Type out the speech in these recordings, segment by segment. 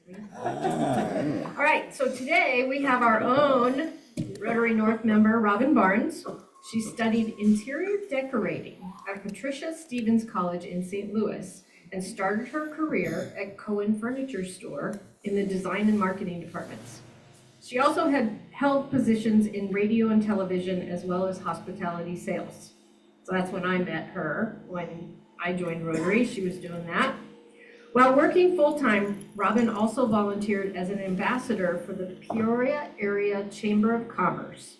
All right, so today we have our own Rotary North member, Robin Barnes. She studied interior decorating at Patricia Stevens College in St. Louis and started her career at Cohen Furniture Store in the design and marketing departments. She also had held positions in radio and television as well as hospitality sales. So that's when I met her. When I joined Rotary, she was doing that. While working full-time, Robin also volunteered as an ambassador for the Peoria Area Chamber of Commerce,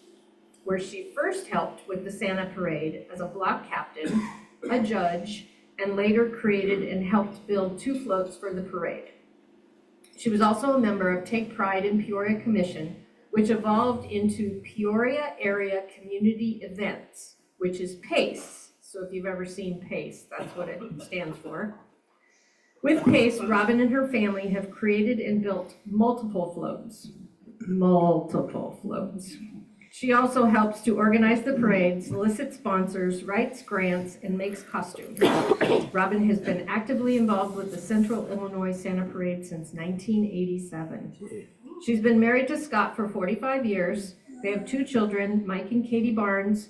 where she first helped with the Santa Parade as a block captain, a judge, and later created and helped build 2 floats for the parade. She was also a member of Take Pride in Peoria Commission, which evolved into Peoria Area Community Events, which is PACE. So if you've ever seen PACE, that's what it stands for. With PACE, Robin and her family have created and built multiple floats. She also helps to organize the parade, solicits sponsors, writes grants, and makes costumes. Robin has been actively involved with the Central Illinois Santa Parade since 1987. She's been married to Scott for 45 years. They have 2 children, Mike and Katie Barnes,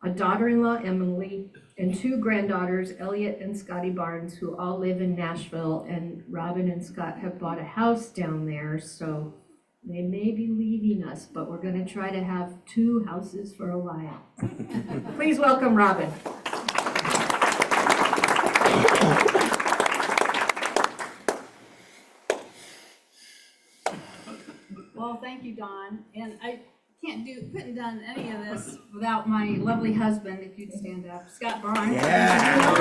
a daughter-in-law, Emily, and 2 granddaughters, Elliot and Scotty Barnes, who all live in Nashville. And Robin and Scott have bought a house down there, so they may be leaving us, but we're going to try to have 2 houses for a while. Please welcome Robin. Well, thank you, Dawn. And I couldn't done any of this without my lovely husband, if you'd stand up, Scott Barnes. Yeah.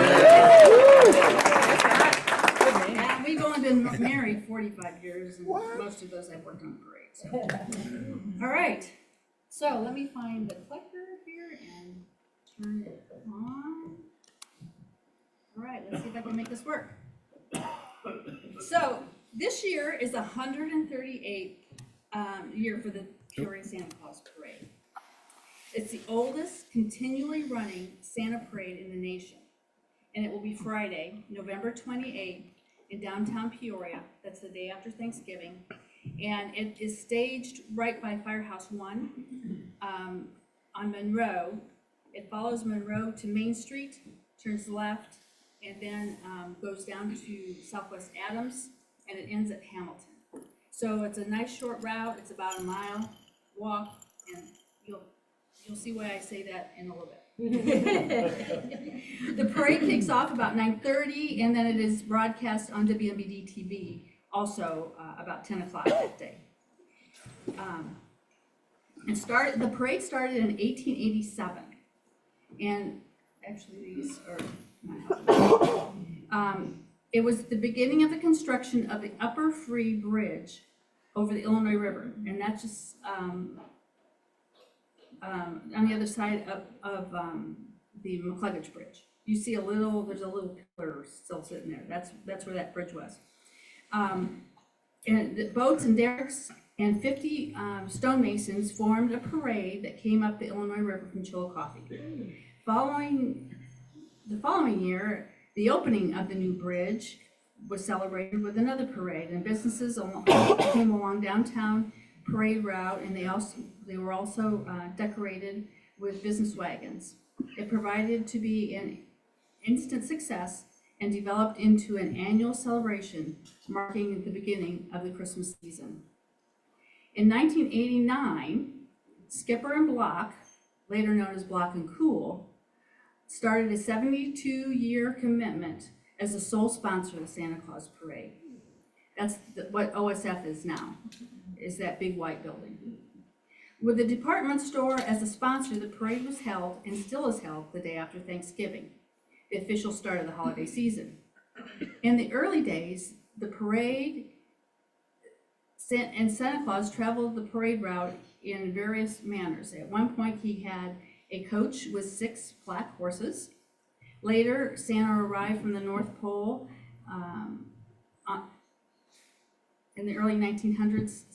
And we've only been married 45 years, and most of those I've worked on parades. So. All right. So let me find the clicker here and turn it on. All right, let's see if I can make this work. So this year is the 138th year for the Peoria Santa Claus Parade. It's the oldest continually running Santa Parade in the nation. And it will be Friday, November 28th in downtown Peoria. That's the day after Thanksgiving. And it is staged right by Firehouse 1 on Monroe. It follows Monroe to Main Street, turns left, and then goes down to Southwest Adams, and it ends at Hamilton. So it's a nice short route. It's about a mile walk, and you'll see why I say that in a little bit. The parade kicks off about 9:30, and then it is broadcast on WMBD TV also about 10 o'clock that day. The parade started in 1887, and actually these are my it was the beginning of the construction of the Upper Free Bridge over the Illinois River, and that's just on the other side of the McCluggage Bridge. You see there's a little pillar still sitting there. That's where that bridge was. And the boats and derricks and 50 stonemasons formed a parade that came up the Illinois River from Chillicothe. The following year, the opening of the new bridge was celebrated with another parade, and businesses came along downtown parade route, and they were also decorated with business wagons. It proved to be an instant success and developed into an annual celebration marking the beginning of the Christmas season. In 1989, Skipper and Block, later known as Block and Cool, started a 72-year commitment as the sole sponsor of the Santa Claus Parade. That's what OSF is now, is that big white building. With the department store as a sponsor, the parade was held, and still is held, the day after Thanksgiving, the official start of the holiday season. In the early days, the parade and Santa Claus traveled the parade route in various manners. At one point, he had a coach with 6 black horses. Later, Santa arrived from the North Pole in the early 1900s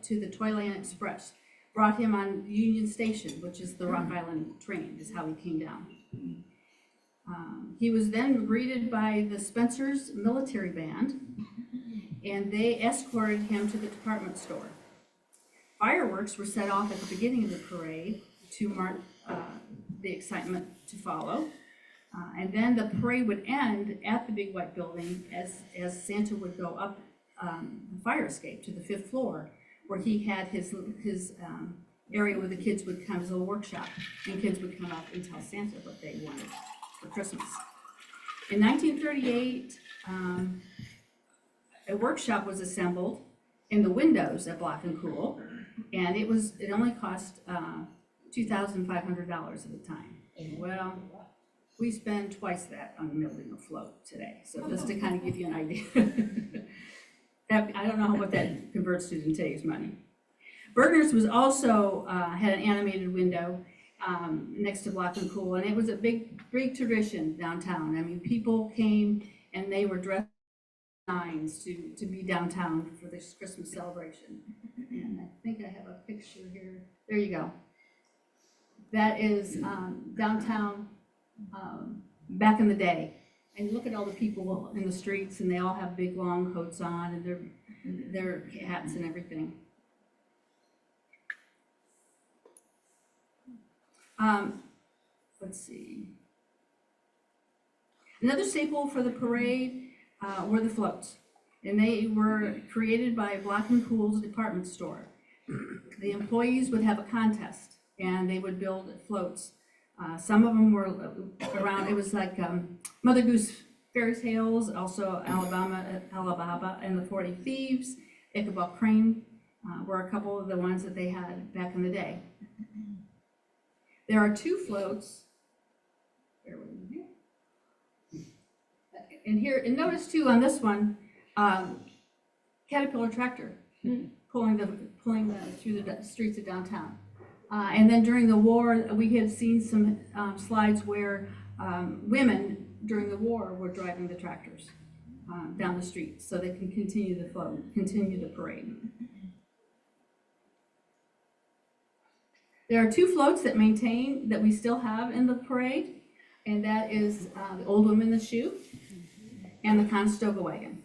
to the Toyland Express. Brought him on Union Station, which is the Rock Island train, is how he came down. He was then greeted by the Spencer's military band and they escorted him to the department store. Fireworks were set off at the beginning of the parade to mark the excitement to follow. And then the parade would end at the big white building as Santa would go up the fire escape to the 5th floor, where he had his area where the kids would come, his little workshop, and kids would come up and tell Santa what they wanted for Christmas. In 1938, a workshop was assembled in the windows at Block and Cool, and it only cost $2,500 at the time. Well, we spend twice that on building a float today, so just to kind of give you an idea. I don't know what that converts to in today's money. Berger's was also had an animated window next to Block and Cool, and it was a big tradition downtown. I mean, people came and they were dressed in signs to be downtown for this Christmas celebration. And I think I have a picture here. There you go. That is downtown back in the day. And look at all the people in the streets, and they all have big long coats on and their hats and everything. Let's see. Another staple for the parade were the floats, and they were created by Block and Cool's department store. The employees would have a contest, and they would build floats. Some of them were around, it was like Mother Goose fairy tales, also Alabama and the 40 Thieves, Ichabod Crane were a couple of the ones that they had back in the day. There are 2 floats. And here, and notice too on this one, Caterpillar tractor pulling through the streets of downtown. And then during the war, we had seen some slides where women during the war were driving the tractors down the street so they can continue the flow, continue the parade. There are 2 floats that we still have in the parade, and that is the Old Woman in the Shoe and the Conestoga Wagon.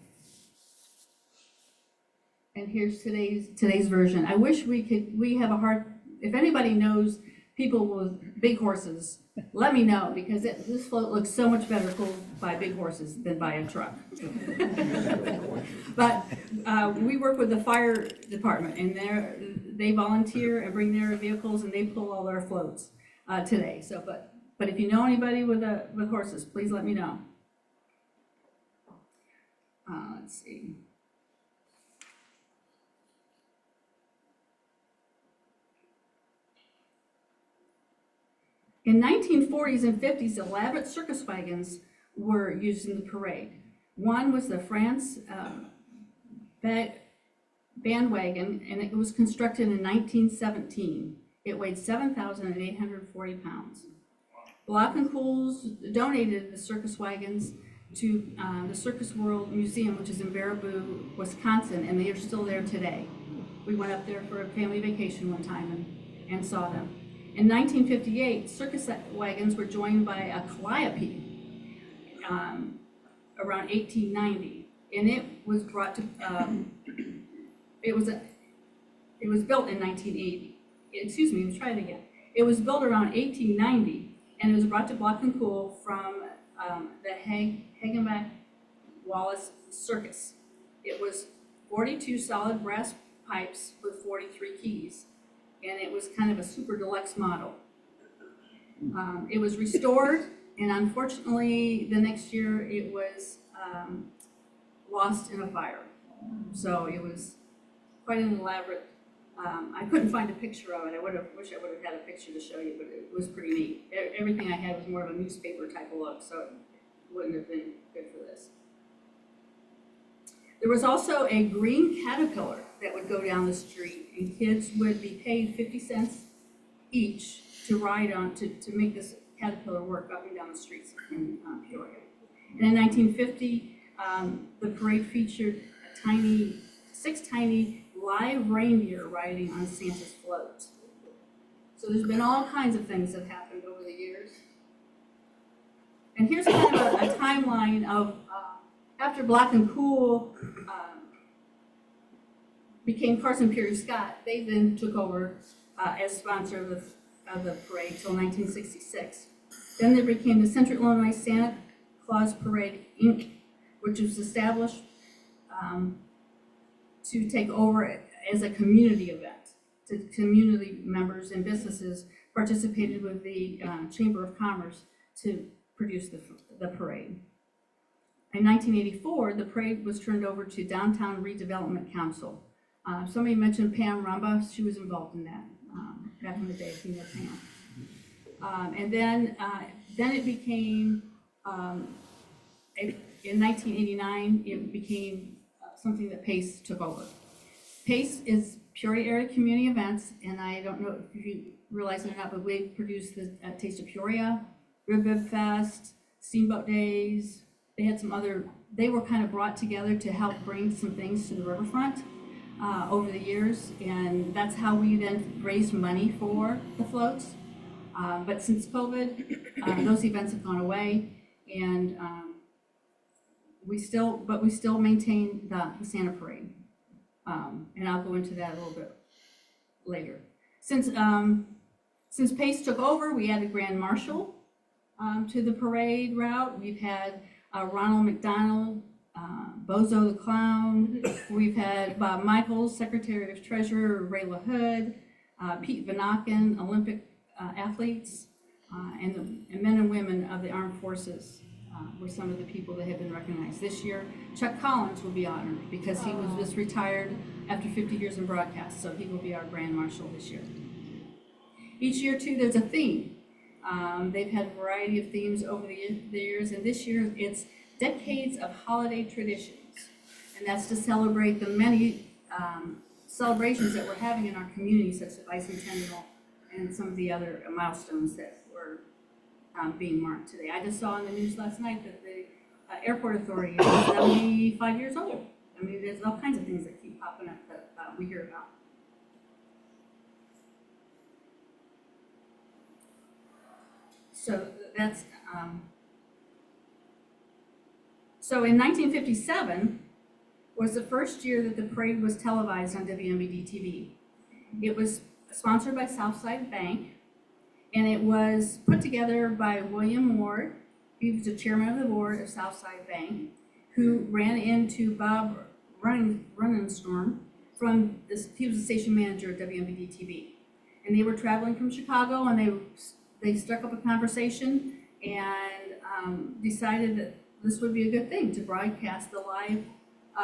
And here's today's version. I wish we have a hard, if anybody knows people with big horses, let me know, because this float looks so much better pulled by big horses than by a truck. But we work with the fire department, and they volunteer and bring their vehicles, and they pull all our floats today. So, but if you know anybody with horses, please let me know. Let's see. In 1940s and 50s, elaborate circus wagons were used in the parade. One was the France bandwagon, and it was constructed in 1917. It weighed 7,840 pounds. Block and Cool's donated the circus wagons to the Circus World Museum, which is in Baraboo, Wisconsin, and they are still there today. We went up there for a family vacation one time and saw them. In 1958, circus wagons were joined by a calliope around 1890, and it was brought to. It was built in 1980. Excuse me, let's try it again. It was built around 1890, and it was brought to Block and Cool from the Hagenbeck Wallace Circus. It was 42 solid brass pipes with 43 keys. And it was kind of a super deluxe model. It was restored, and unfortunately, the next year it was lost in a fire. So it was quite an elaborate. I couldn't find a picture of it. Wish I would have had a picture to show you, but it was pretty neat. Everything I had was more of a newspaper type of look, so it wouldn't have been good for this. There was also a green caterpillar that would go down the street, and kids would be paid 50 cents each to ride on, to make this caterpillar work up and down the streets in Peoria. And in 1950, the parade featured 6 tiny live reindeer riding on Santa's float. So there's been all kinds of things that happened over the years. And here's kind of a timeline of after Block and Cool became Carson Peary Scott, they then took over as sponsor of the parade till 1966. Then there became the Central Illinois Santa Claus Parade, Inc., which was established to take over as a community event. The community members and businesses participated with the Chamber of Commerce to produce the parade. In 1984, the parade was turned over to Downtown Redevelopment Council. Somebody mentioned Pam Rumba. She was involved in that back in the day, if you know Pam. And then it became, in 1989, it became something that PACE took over. PACE is Peoria Area Community Events, and I don't know if you realize it or not, but we produced the Taste of Peoria, Rib Fest, Steamboat Days. They had some other, they were kind of brought together to help bring some things to the riverfront over the years, and that's how we then raised money for the floats. But since COVID, those events have gone away, and we still maintain the Santa Parade. And I'll go into that a little bit later. Since PACE took over, we added Grand Marshal to the parade route. We've had Ronald McDonald, Bozo the Clown. We've had Bob Michaels, Secretary of Treasurer, Ray LaHood, Pete Vanaken, Olympic athletes, and men and women of the armed forces were some of the people that have been recognized. This year, Chuck Collins will be honored because he was just retired after 50 years in broadcast, so he will be our Grand Marshal this year. Each year, too, there's a theme. They've had a variety of themes over the years, and this year it's Decades of Holiday Traditions, and that's to celebrate the many celebrations that we're having in our community, such as the bicentennial and some of the other milestones that were being marked today. I just saw in the news last night that the airport authority is 75 years old. I mean, there's all kinds of things that keep popping up that we hear about. So that's, so in 1957 was the first year that the parade was televised on WMBD TV. It was sponsored by Southside Bank, and it was put together by William Ward. He was the chairman of the board of Southside Bank, who ran into Bob Runnenstorm from this. He was the station manager at WMBD TV, and they were traveling from Chicago, and they struck up a conversation and decided that this would be a good thing to broadcast the live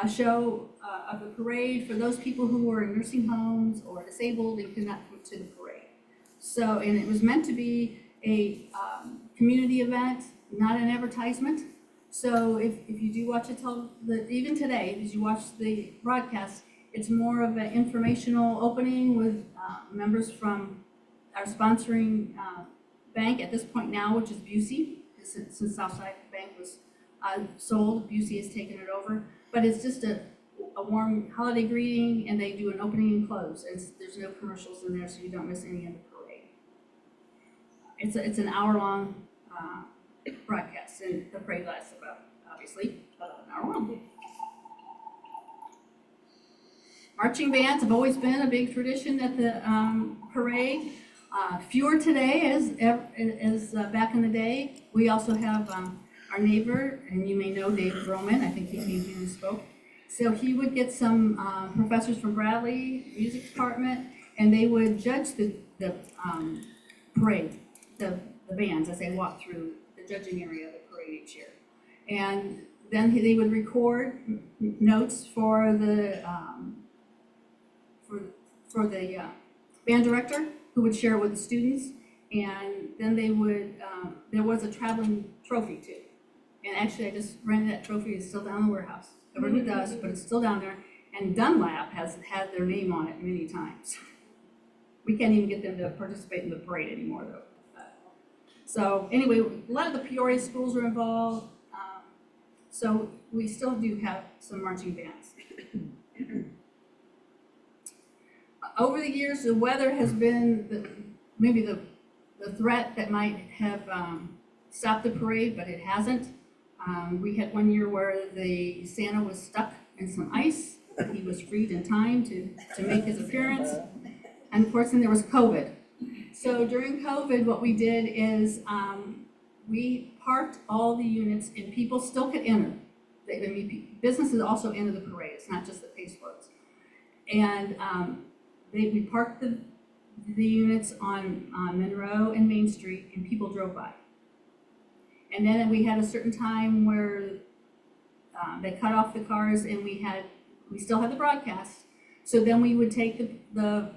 show of the parade for those people who were in nursing homes or disabled and could not come to the parade. So, and it was meant to be a community event, not an advertisement. So if you do watch it, even today, as you watch the broadcast, it's more of an informational opening with members from our sponsoring bank at this point now, which is Busey, since Southside Bank was sold, Busey has taken it over. But it's just a warm holiday greeting, and they do an opening and close. There's no commercials in there, so you don't miss any of the parade. It's an hour-long broadcast, and the parade lasts obviously about an hour long. Marching bands have always been a big tradition at the parade. Fewer today as back in the day. We also have our neighbor, and you may know Dave Broman. I think he came here and spoke. So he would get some professors from Bradley Music Department, and they would judge the parade, the bands as they walked through the judging area of the parade each year. And then they would record notes for the band director, who would share it with the students. And then they would, there was a traveling trophy too. And actually, I just rented that trophy. It's still down in the warehouse. Covered with dust, but it's still down there. And Dunlap has had their name on it many times. We can't even get them to participate in the parade anymore, though. So anyway, a lot of the Peoria schools are involved. So we still do have some marching bands. Over the years, the weather has been maybe the threat that might have stopped the parade, but it hasn't. We had one year where the Santa was stuck in some ice, he was freed in time to make his appearance. Unfortunately, there was COVID. So during COVID, what we did is we parked all the units and people still could enter. Businesses also enter the parade, it's not just the pace floats. And we parked the units on Monroe and Main Street and people drove by. And then we had a certain time where they cut off the cars and we still had the broadcast. So then we would take the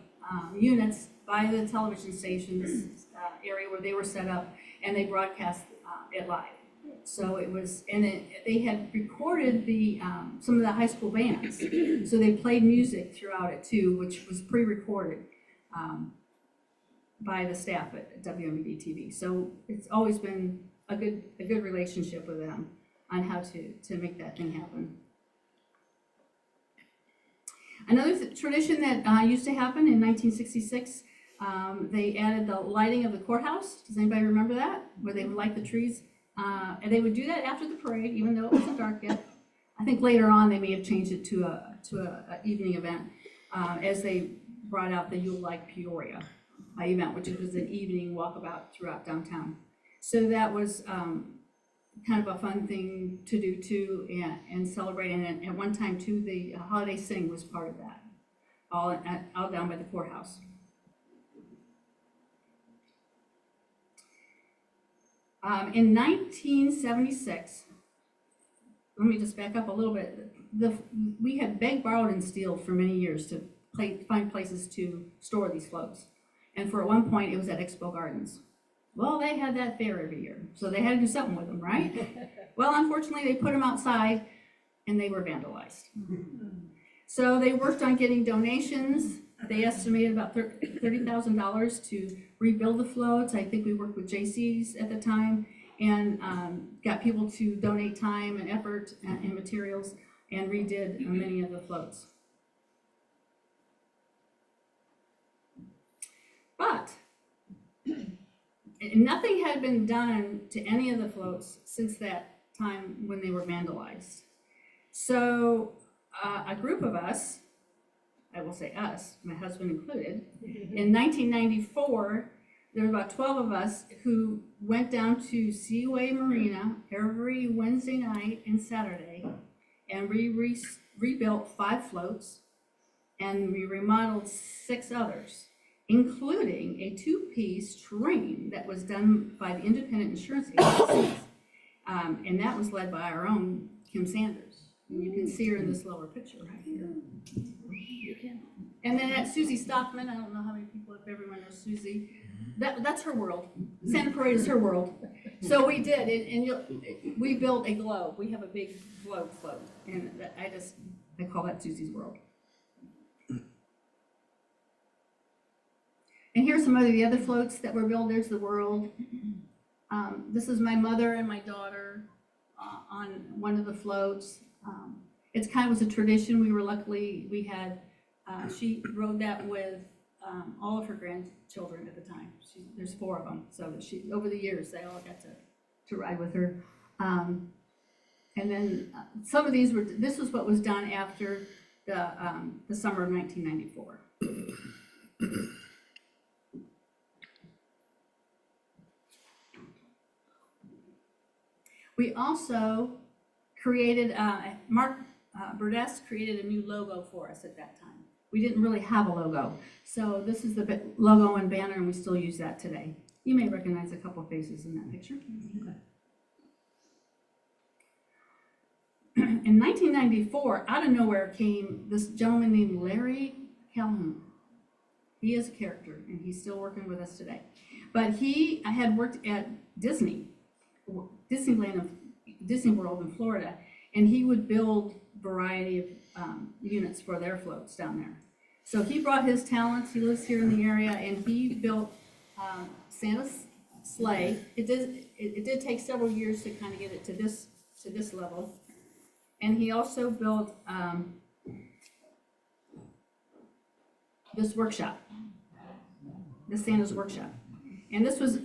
units by the television stations area where they were set up and they broadcast it live. So it was, and they had recorded some of the high school bands. So they played music throughout it too, which was pre-recorded by the staff at WMBD TV. So it's always been a good relationship with them on how to make that thing happen. Another tradition that used to happen in 1966, they added the lighting of the courthouse. Does anybody remember that? Where they would light the trees. And they would do that after the parade, even though it wasn't dark yet. I think later on they may have changed it to a evening event as they brought out the You'll Like Peoria event, which was an evening walkabout throughout downtown. So that was kind of a fun thing to do too, and celebrate. And at one time too, the holiday sing was part of that, all down by the courthouse. In 1976, let me just back up a little bit. We had begged, borrowed, and stealed for many years to find places to store these floats. And for at one point, it was at Expo Gardens. Well, they had that fair every year, so they had to do something with them, right? Well, unfortunately, they put them outside, and they were vandalized. So they worked on getting donations. They estimated about $30,000 to rebuild the floats. I think we worked with JC's at the time and got people to donate time and effort and materials and redid many of the floats. But nothing had been done to any of the floats since that time when they were vandalized. So a group of us, I will say us, my husband included, in 1994, there were about 12 of us who went down to Seaway Marina every Wednesday night and Saturday, and we rebuilt 5 floats, and we remodeled 6 others, including a 2-piece train that was done by the independent insurance agencies, and that was led by our own Kim Sanders. And you can see her in this lower picture right here. And then at Susie Stockman, I don't know how many people, if everyone knows Susie, that's her world. Santa Parade is her world. So we did, and we built a globe. We have a big globe float, and I call that Susie's world. And here's some of the other floats that were built. There's the world. This is my mother and my daughter on one of the floats. It's kind of was a tradition. We had, she rode that with all of her grandchildren at the time. There's 4 of them. So over the years, they all got to ride with her. And then some of these this was what was done after the summer of 1994. We also created, Mark Burdess created a new logo for us at that time. We didn't really have a logo. So this is the logo and banner, and we still use that today. You may recognize a couple of faces in that picture. In 1994, out of nowhere came this gentleman named Larry Calhoun. He is a character, and he's still working with us today. But I had worked at Disney World in Florida, and he would build a variety of units for their floats down there. So he brought his talents. He lives here in the area, and he built Santa's sleigh. It did take several years to kind of get it to this level, and he also built this workshop, the Santa's workshop, and this was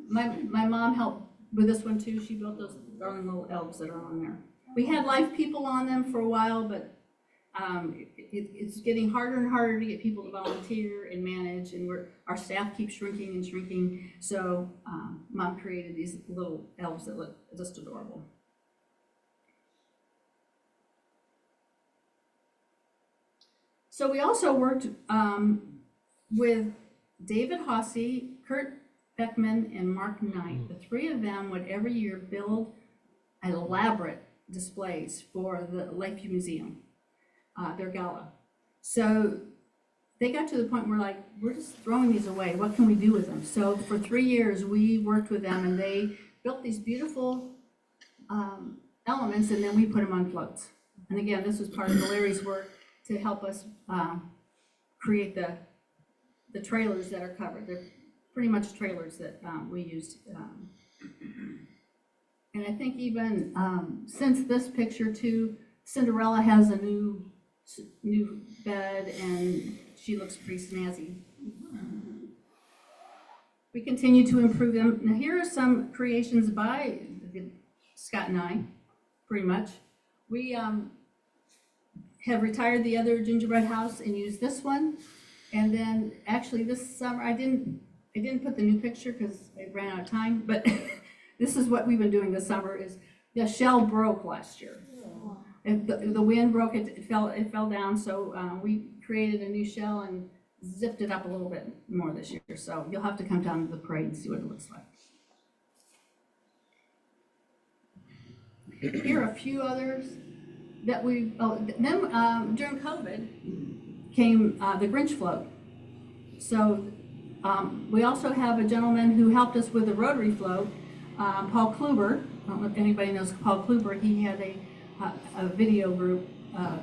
my mom helped with this one too. She built those darling little elves that are on there. We had live people on them for a while, but it's getting harder and harder to get people to volunteer and manage, and our staff keeps shrinking and shrinking. So Mom created these little elves that look just adorable. So we also worked with David Hossey, Kurt Beckman, and Mark Knight. The three of them would every year build elaborate displays for the Lakeview Museum, their gala. So they got to the point where like, we're just throwing these away. What can we do with them? So for 3 years, we worked with them, and they built these beautiful elements, and then we put them on floats. And again, this was part of Larry's work to help us create the trailers that are covered. They're pretty much trailers that we used. And I think even since this picture too, Cinderella has a new bed, and she looks pretty snazzy. We continue to improve them. Now here are some creations by Scott and I, pretty much. We have retired the other gingerbread house and used this one. And then actually this summer, I didn't put the new picture because I ran out of time, but this is what we've been doing this summer. Is the shell broke last year. And the wind broke it, it fell down, so we created a new shell and zipped it up a little bit more this year. So you'll have to come down to the parade and see what it looks like. Here are a few others that during COVID came the Grinch float. So we also have a gentleman who helped us with the Rotary float, Paul Kluber. I don't know if anybody knows Paul Kluber. He had a video group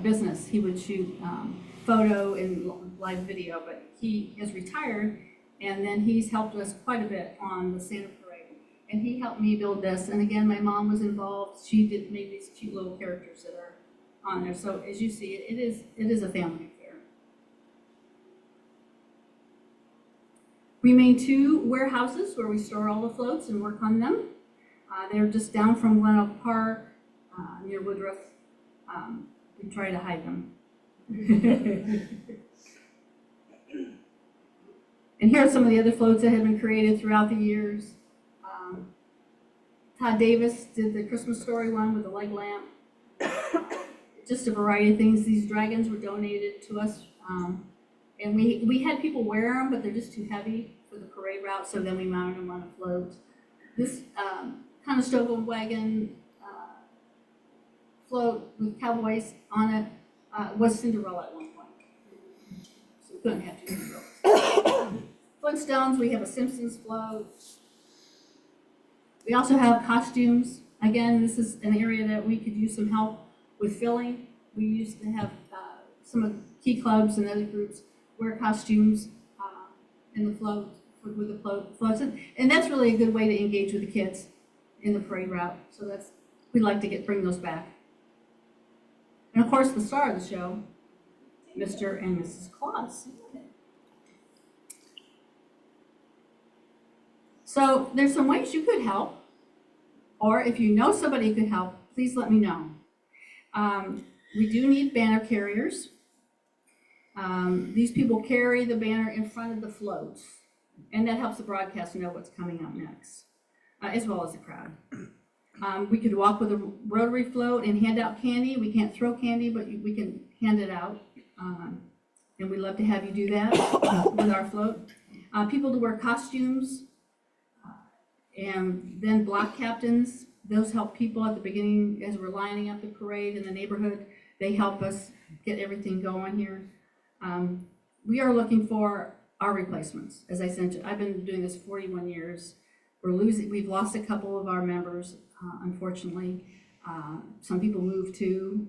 business. He would shoot photo and live video, but he is retired, and then he's helped us quite a bit on the Santa Parade. And he helped me build this, and again, my mom was involved. She made these cute little characters that are on there. So as you see, it is a family affair. We made 2 warehouses where we store all the floats and work on them. They're just down from Glen Oak Park, near Woodruff. We try to hide them. And here are some of the other floats that have been created throughout the years. Todd Davis did the Christmas Story one with the leg lamp. Just a variety of things. These dragons were donated to us. And we had people wear them, but they're just too heavy for the parade route, so then we mounted them on a float. This Conestoga wagon float with cowboys on it was Cinderella at one point. So we couldn't have 2 Cinderellas. Flintstones, we have a Simpsons float. We also have costumes. Again, this is an area that we could use some help with filling. We used to have some of the key clubs and other groups wear costumes in the float, with the floats. And that's really a good way to engage with the kids in the parade route. So we'd like to bring those back. And of course, the star of the show, Mr. and Mrs. Claus. So there's some ways you could help, or if you know somebody who could help, please let me know. We do need banner carriers. These people carry the banner in front of the floats, and that helps the broadcast know what's coming up next, as well as the crowd. We could walk with a Rotary float and hand out candy. We can't throw candy, but we can hand it out, and we'd love to have you do that with our float. People to wear costumes, and then block captains. Those help people at the beginning as we're lining up the parade in the neighborhood. They help us get everything going here. We are looking for our replacements. As I said, I've been doing this 41 years. We've lost a couple of our members, unfortunately. Some people moved too.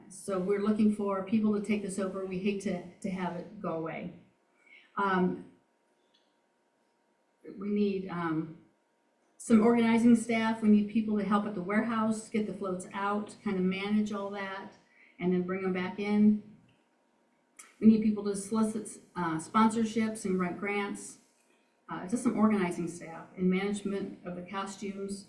So we're looking for people to take this over. We hate to have it go away. We need some organizing staff. We need people to help at the warehouse, get the floats out, kind of manage all that, and then bring them back in. We need people to solicit sponsorships and write grants. Just some organizing staff and management of the costumes.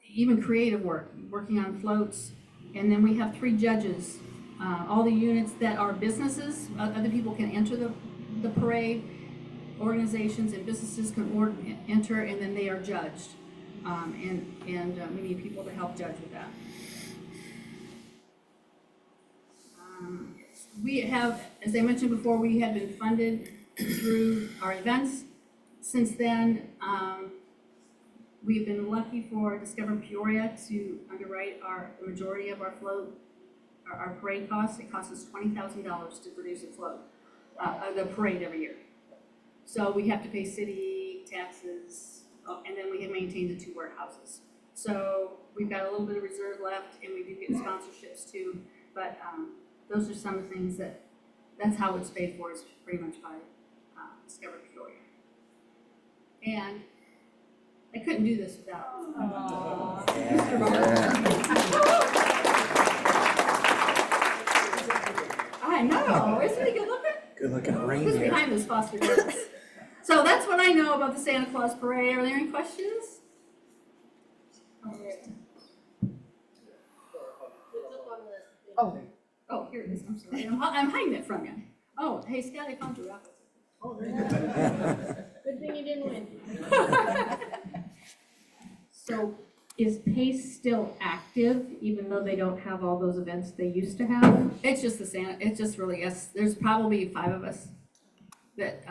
even creative work, working on floats. And then we have 3 judges. All the units that are businesses, other people can enter the parade. Organizations and businesses can enter, and then they are judged. And we need people to help judge with that. We have, as I mentioned before, we have been funded through our events. Since then, we've been lucky for Discover Peoria to underwrite the majority of our float, our parade costs. It costs us $20,000 to produce a float, the parade every year. So we have to pay city taxes, and then we have maintained the 2 warehouses. So we've got a little bit of reserve left, and we do get sponsorships too. But those are some of the things that's how it's paid for, is pretty much by Discover Peoria. And I couldn't do this without Mr. Barnes. I know, isn't he good looking? Good looking Who's reindeer. behind this foster kids? So that's what I know about the Santa Claus parade. Are there any questions? Oh, here it is. I'm sorry. I'm hiding it from you. Oh, hey, Scott, I found your raffle. Oh, there you go. Good thing you didn't win. So is PACE still active, even though they don't have all those events they used to have? It's just the Santa, it's just really, yes, there's probably 5 of us that,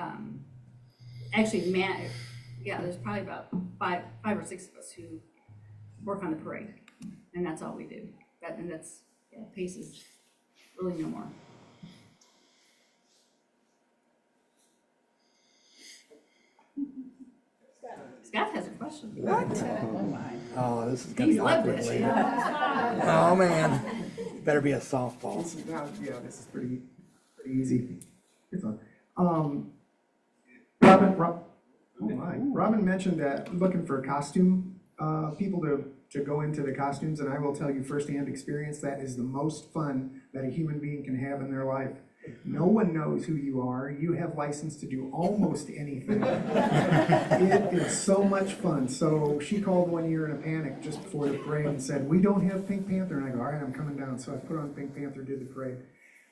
actually there's probably about five or six of us who work on the parade, and that's all we do. PACE is really no more. Scott has a question. What? Oh, this is gonna He's be lived awkward it. later. Oh, man. Better be a softball. Yeah, this is pretty easy. It's on. Robin mentioned that looking for costume people to go into the costumes, and I will tell you firsthand experience, that is the most fun that a human being can have in their life. No one knows who you are. You have license to do almost anything. It is so much fun. So she called one year in a panic just before the parade and said, "We don't have Pink Panther." And I go, "All right, I'm coming down." So I put on Pink Panther, did the parade.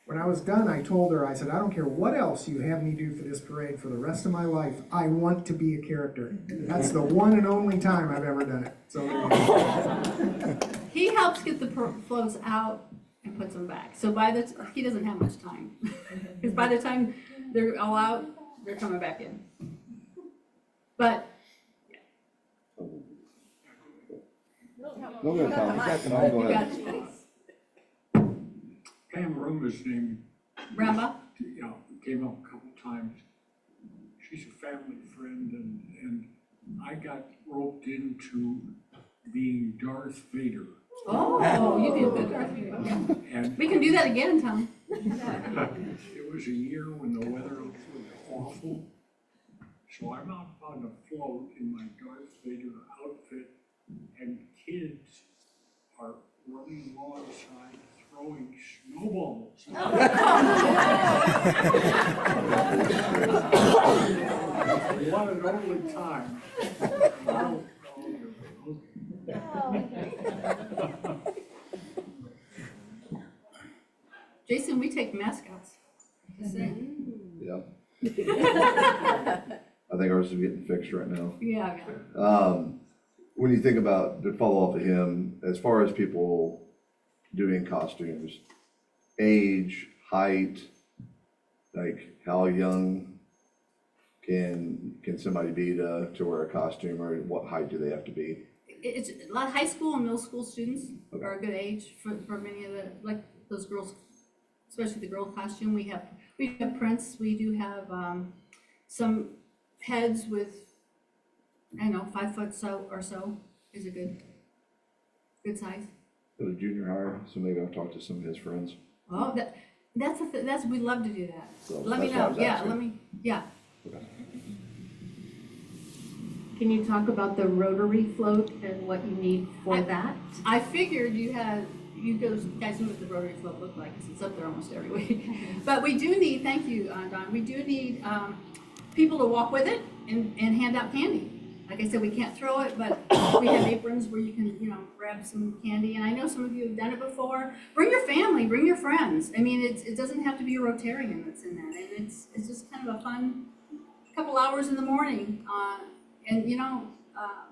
When I was done, I told her, I said, "I don't care what else you have me do for this parade for the rest of my life. I want to be a character." That's the one and only time I've ever done it. So there you go. He helps get the floats out and puts them back. So he doesn't have much time. Because by the time they're all out, they're coming back in. But, Go ahead, Tom. Go you got ahead. it. Pam Rumba's name, Ramba? came up a couple times. She's a family friend, and I got roped into being Darth Vader. Oh, you did good, Darth Vader. Yeah. And We can do that again, Tom. it was a year when the weather was awful. So I'm out on the float in my Darth Vader outfit, and kids are running alongside, throwing snowballs. One and only time. Jason, we take mascots. Just saying. Yeah. I think ours is getting fixed right now. Yeah. When you think about, to follow off of him, as far as people doing costumes, age, height, like how young can somebody be to wear a costume, or what height do they have to be? It's a lot of high school and middle school students are a good age for many of like those girls, especially the girl costume. We have prints. We do have some heads with, I don't know, 5 foot or so is a good size. At a junior high, so maybe I'll talk to some of his friends. Oh, that's we'd love to do that. So Let me that's what I know. was Yeah, asking. yeah. Can you talk about the Rotary float and what you need for that? I figured you guys knew what the Rotary float looked like, because it's up there almost every week. But we do need, thank you, Don, we do need people to walk with it and hand out candy. Like I said, we can't throw it, but we have aprons where you can, grab some candy. And I know some of you have done it before. Bring your family, bring your friends. I mean, it doesn't have to be a Rotarian that's in that. And it's just kind of a fun couple hours in the morning. And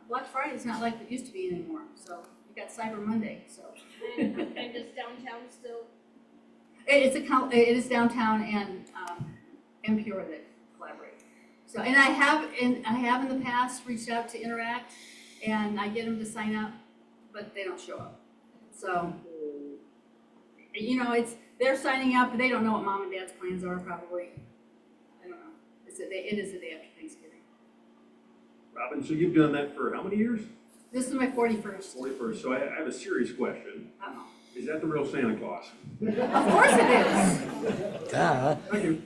Black Friday's not like it used to be anymore. So you got Cyber Monday, so. And does downtown still? It is downtown and Peoria that collaborate. So, and I have in the past reached out to Interact, and I get them to sign up, but they don't show up. So, they're signing up, but they don't know what mom and dad's plans are probably. I don't know. It is the day after Thanksgiving. Robin, so you've done that for how many years? This is my 41st. 41st. So I have a serious question. Uh-oh. Is that the real Santa Claus? Of course it is. Duh. Thank you.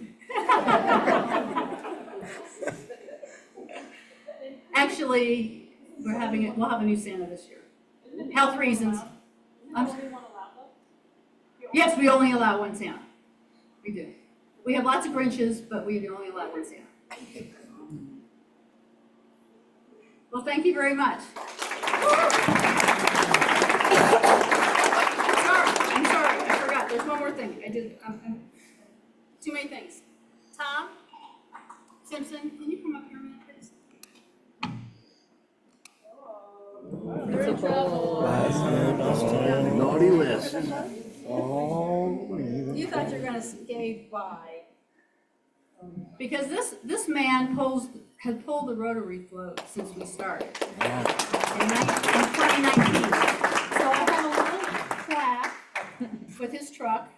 Actually, we'll have a new Santa this year. Health reasons. Yes, we only allow one Santa. We do. We have lots of Grinches, but we only allow one Santa. Well, thank you very much. I'm sorry, I forgot. There's one more thing. I did, too many things. Tom Simpson, can you come up here a minute, please? You're in trouble. Naughty list. Oh, You thought you were gonna skate by. Because this man had pulled the Rotary float since we started in 2019. So I have a little plaque with his truck,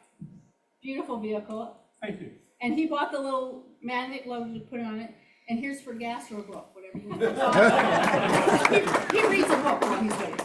beautiful vehicle, Thank you. and he bought the little magnet logo to put on it, and here's for gas or a book, whatever you want. He reads a book while he's waiting.